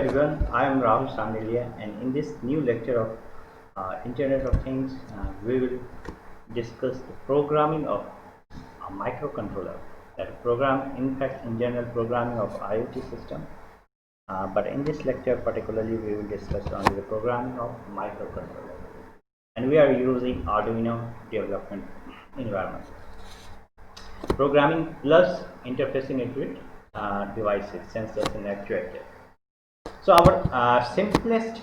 everyone, I am Rahul Shandilya, and in this new lecture of Internet of Things, we will discuss the programming of a microcontroller. That program, in fact, in general, programming of IoT system. But in this lecture, particularly, we will discuss only the programming of microcontroller, and we are using Arduino development environment. Programming plus interfacing it with devices, sensors, and actuators. So our simplest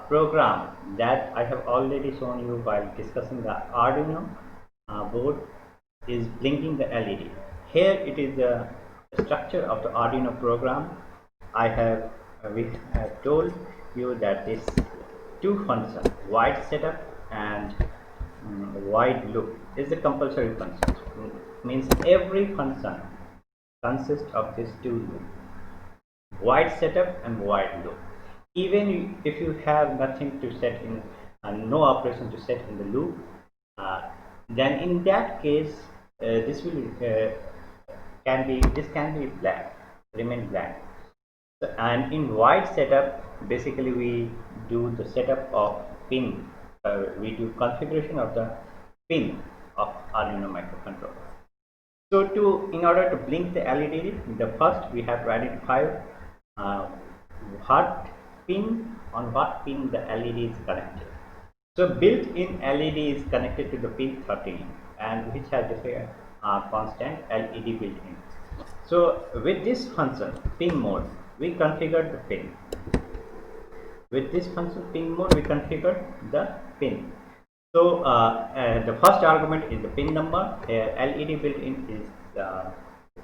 program that I have already shown you while discussing the Arduino board is blinking the LED. Here it is the structure of the Arduino program. We have told you that this two function, wide setup and wide loop, is the compulsory function. Means every function consists of these two loops, wide setup and wide loop. Even if you have nothing to set in, no operation to set in the loop, then in that case this can be blank, remain blank. So, and in wide setup, basically we do the setup of pin. We do configuration of the pin of Arduino microcontroller. So in order to blink the LED, the first we have to identify what pin the LED is connected. So built-in LED is connected to the pin 13, and which has the constant LED built-in. So with this function pin mode, we configure the pin. With this function pin mode, we configure the pin. So the first argument is the pin number. LED built-in is the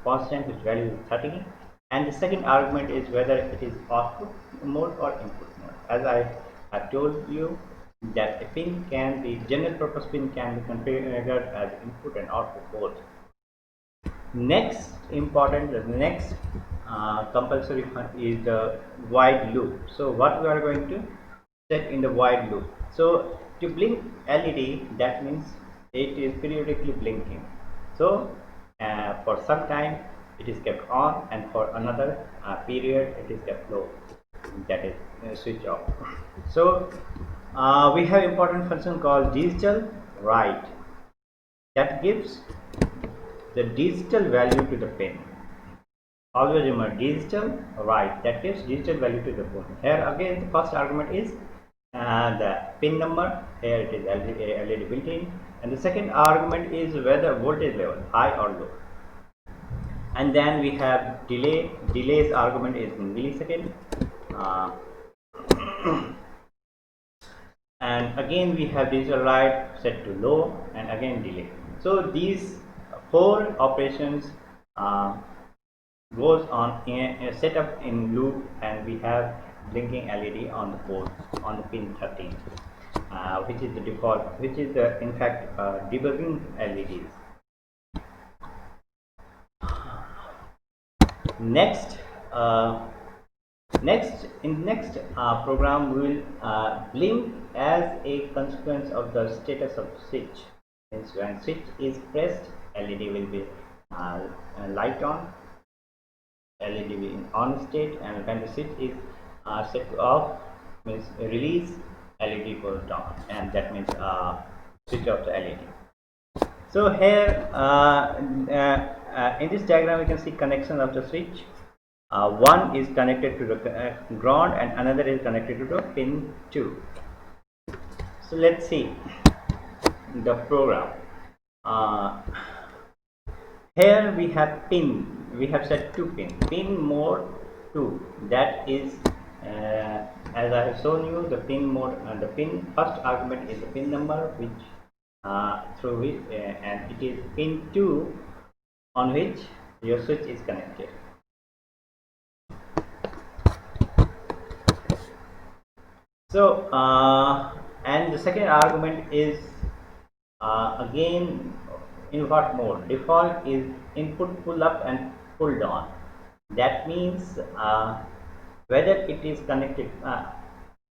constant, which value is 13, and the second argument is whether it is output mode or input mode. As I have told you that a pin can be, general purpose pin can be configured as input and output both. Next compulsory is the wide loop. So what we are going to set in the wide loop? So to blink LED, that means it is periodically blinking. So for some time it is kept on, and for another period it is kept low, that is switch off. So we have important function called digital write, that gives the digital value to the pin. Always remember, digital write, that gives digital value to the pin. Here again the first argument is the pin number. Here it is LED built-in, and the second argument is whether voltage level, high or low. And then we have delays argument is in millisecond, and again we have digital write set to low, and again delay. So these four operations goes on in a setup in loop, and we have blinking LED on the board on the pin 13, which is the default, which is the in fact debugging LEDs. Next program will blink as a consequence of the status of switch. Means when switch is pressed, LED will be light on, LED will be in on state, and when the switch is set to off, means release, LED goes down, and that means switch off the LED. So here in this diagram we can see connection of the switch. One is connected to the ground and another is connected to the pin 2. So let's see the program. Here we have pin, we have set two pin mode 2, that is as I have shown you, the pin mode, and the pin first argument is the pin number, which through which and it is pin 2 on which your switch is connected. So and the second argument is again in what mode? Default is input pull up and pull down. That means whether it is connected,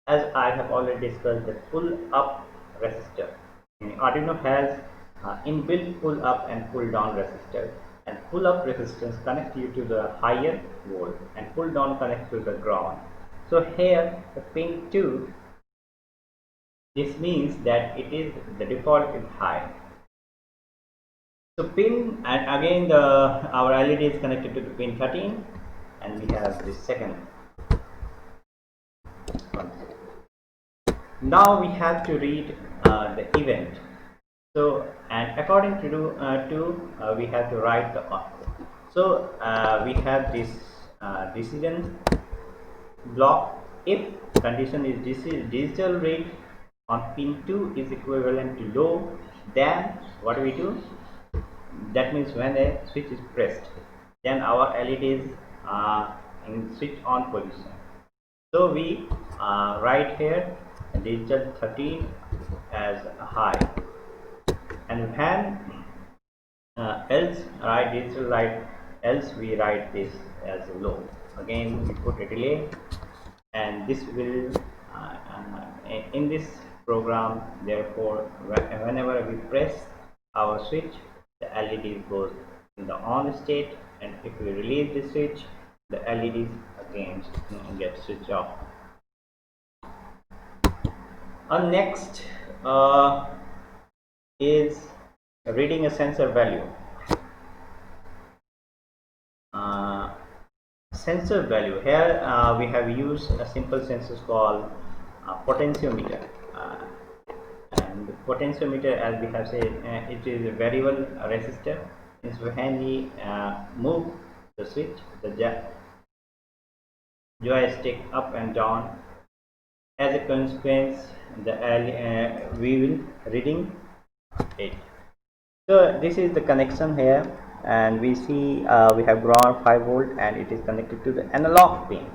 as I have already discussed, the pull up resistor. Arduino has inbuilt pull up and pull down resistor. and pull up resistance connect you to the higher volt and pull down connect to the ground. So here the pin 2, this means that it is the default is high. So pin, and again our LED is connected to the pin 13, and we have the second one. Now we have to read the event. So, and according to we have to write the output. So we have this decision block. If condition is digital read on pin 2 is equivalent to low, then what do we do? That means when a switch is pressed, then our LEDs are in switch on position. So we write here digital 13 as high, and when else write digital write else we write this as low. Again we put a delay, and this will in this program, therefore whenever we press our switch, the LED goes in the on state, and if we release the switch, the LEDs again get switched off. Next is reading a sensor value. Sensor value here, we have used a simple sensor called potentiometer, and the potentiometer, as we have said, it is a variable resistor. So when we move the switch, the joystick up and down, as a consequence we will reading it. So this is the connection here, and we see we have ground 5 volt, and it is connected to the analog pin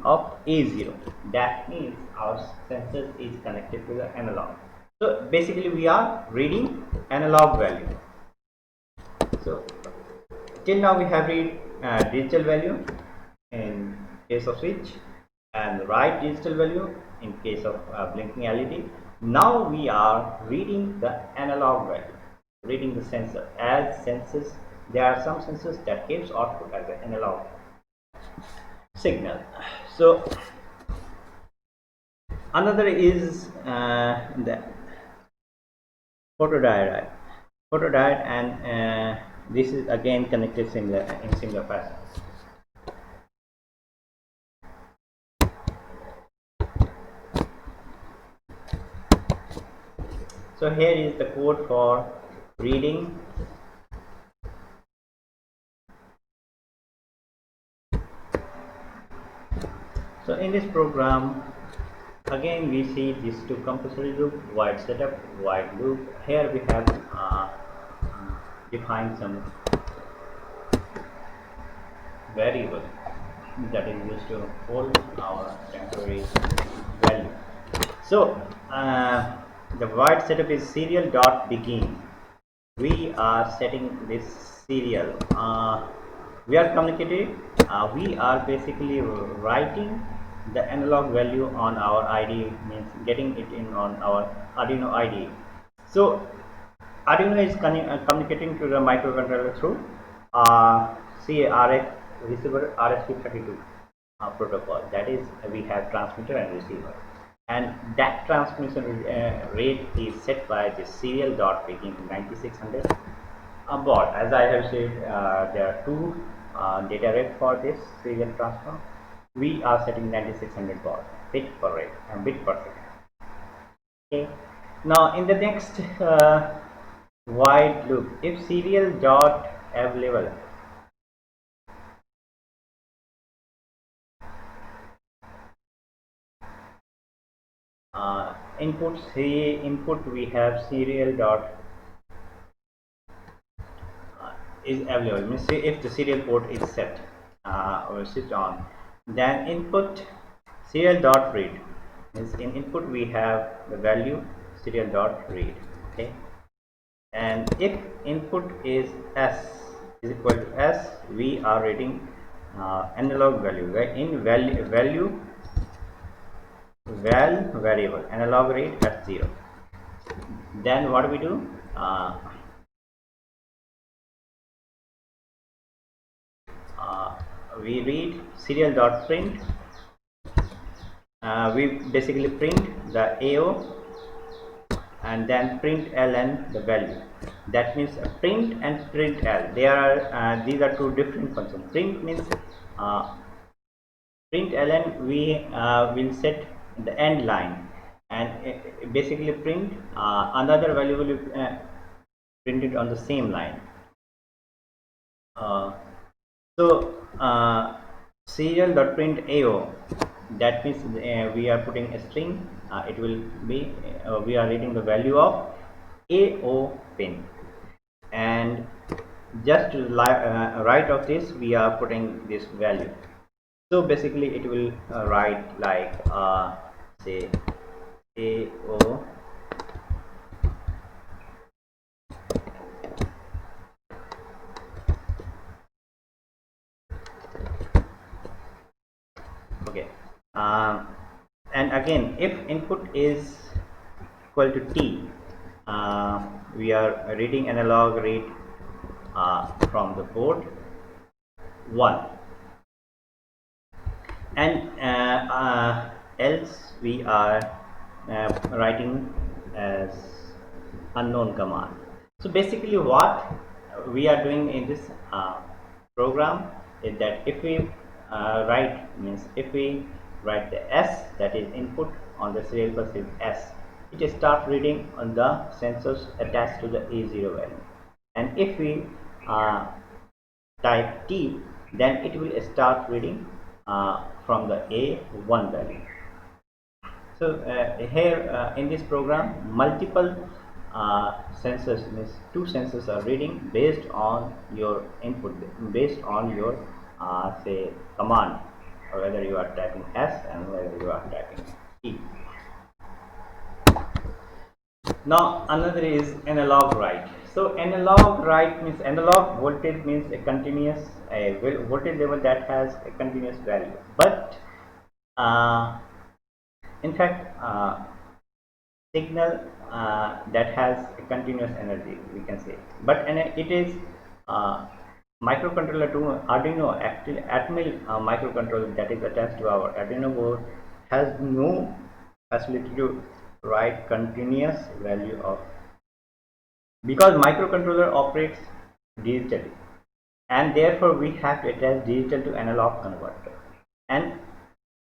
of A0. That means our sensor is connected to the analog. So basically we are reading analog value. So till now we have read digital value in case of switch, and write digital value in case of blinking LED. Now we are reading the analog value, reading the sensor. As sensors, there are some sensors that gives output as an analog signal. So another is the photodiode, and this is again connected in similar fashion. So here is the code for reading So in this program, again we see these two compulsory loop, wide setup, wide loop. Here we have defined some variable that is used to hold our temporary value. So the wide setup is serial dot begin. We are setting this serial. We are communicating. We are basically writing the analog value on our ID, means getting it in on our Arduino ID. So Arduino is communicating to the microcontroller through CRF receiver RS232 protocol. That is, we have transmitter and receiver, and that transmission rate is set by the serial dot begin 9600 baud. As I have said, there are two data rate for this serial transfer. We are setting 9600 baud, bit per rate and bit per second. Okay. Now in the next wide loop, if serial dot available, input we have serial dot is available, means if the serial port is set or switched on, then input serial dot read, means in input we have the value serial dot read. Okay, and if input is S is equal to S, we are reading analog value, where in value val variable analog rate at 0. Then what we do, we read serial dot print. We basically print the AO and then print ln the value. That means print and print l, they are these are two different functions. Print means print ln we will set the end line, and basically print another value will be printed on the same line. uh, so serial.print AO, that means we are putting a string. It will be we are reading the value of AO pin, and just to write of this we are putting this value. So basically it will write like say AO okay. And again, if input is equal to T, we are reading analog read from the board 1, and else we are writing as unknown command. So basically what we are doing in this program is that if we if we write the S, that is input on the serial bus is S, it starts reading on the sensors attached to the A0 value, and if we type T, then it will start reading from the A1 value. So here in this program, multiple sensors, means two sensors are reading based on your input, based on your say command, or whether you are typing S and whether you are typing T. Now another is analog write. So analog write means analog voltage means a continuous voltage level that has a continuous value, but in fact signal that has a continuous energy, we can say, but it is microcontroller to Arduino. Actually Atmel microcontroller that is attached to our Arduino board has no facility to write continuous value of, because microcontroller operates digitally, and therefore we have to attach digital to analog converter. And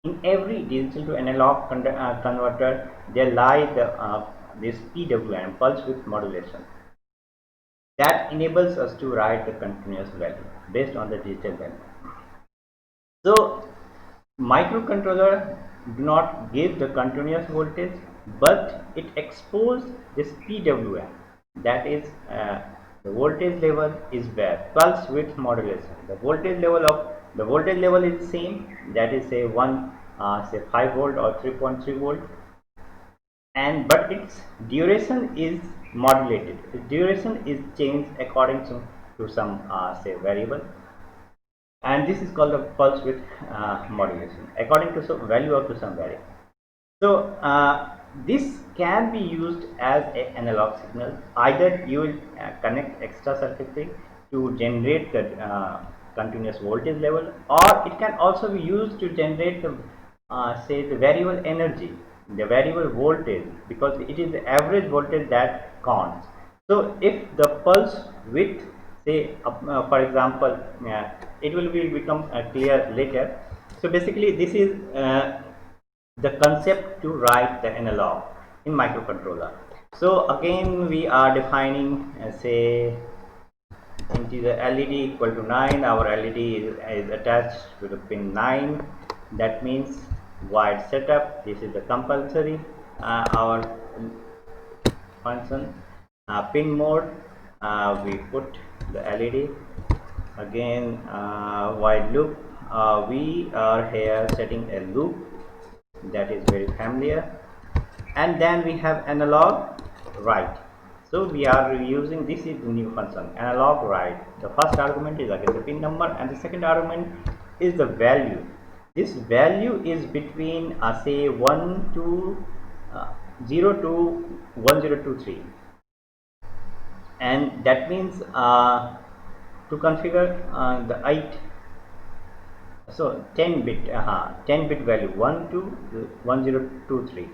in every digital to analog converter there lies this PWM, pulse width modulation, that enables us to write the continuous value based on the digital value. So microcontroller do not give the continuous voltage, but it exposes this PWM, that is the voltage level is where pulse width modulation, the voltage level is same, that is say 5 volt or 3.3 volt, and but its duration is modulated. The duration is changed according to some say variable, and this is called the pulse width modulation according to some value of to some variable. So this can be used as an analog signal. Either you will connect extra circuitry to generate the continuous voltage level, or it can also be used to generate the say the variable energy, the variable voltage, because it is the average voltage that counts. So if the pulse width, say for example it will become clear later. So basically this is the concept to write the analog in microcontroller. So again we are defining say integer LED equal to 9. Our LED is attached to the pin 9. That means wide setup. This is the compulsory our function. Pin mode, we put the LED. Again wide loop, we are here setting a loop, that is very familiar. And then we have analog write. So we are using, this is the new function, analog write. The first argument is again the pin number, and the second argument is the value. This value is between say 1 to 0 to 1023, and that means to configure the 8 So 10 bit 10 bit value 1 to 1023.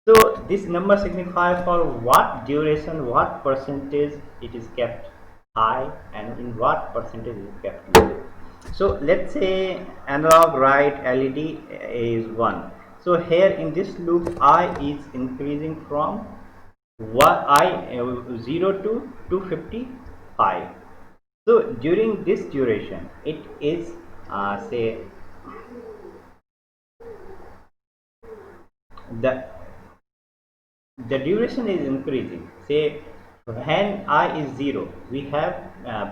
So this number signifies for what duration, what percentage it is kept high, and in what percentage it is kept low. So let's say analog write led is 1. So here in this loop I is increasing from what I 0 to 255. So during this duration it is say the duration is increasing. Say when I is 0, we have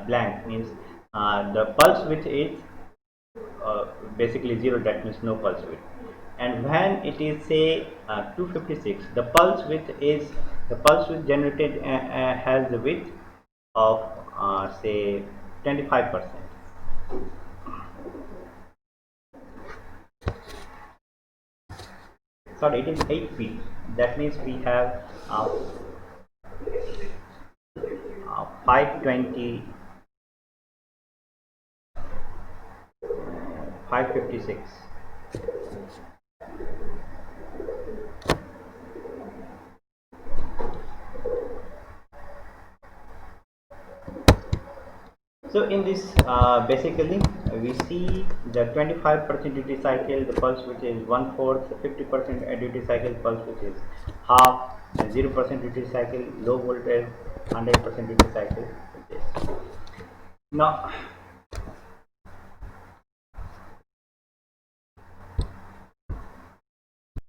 blank, means the pulse width is basically 0, that means no pulse width. And when it is say 256, the pulse width generated has the width of say 25%. Sorry, it is 8 feet. That means we have 520, 556. So in this basically we see the 25% duty cycle, the pulse which is 1/4, 50% duty cycle pulse which is half, 0% duty cycle low voltage, 100% duty cycle which is. Now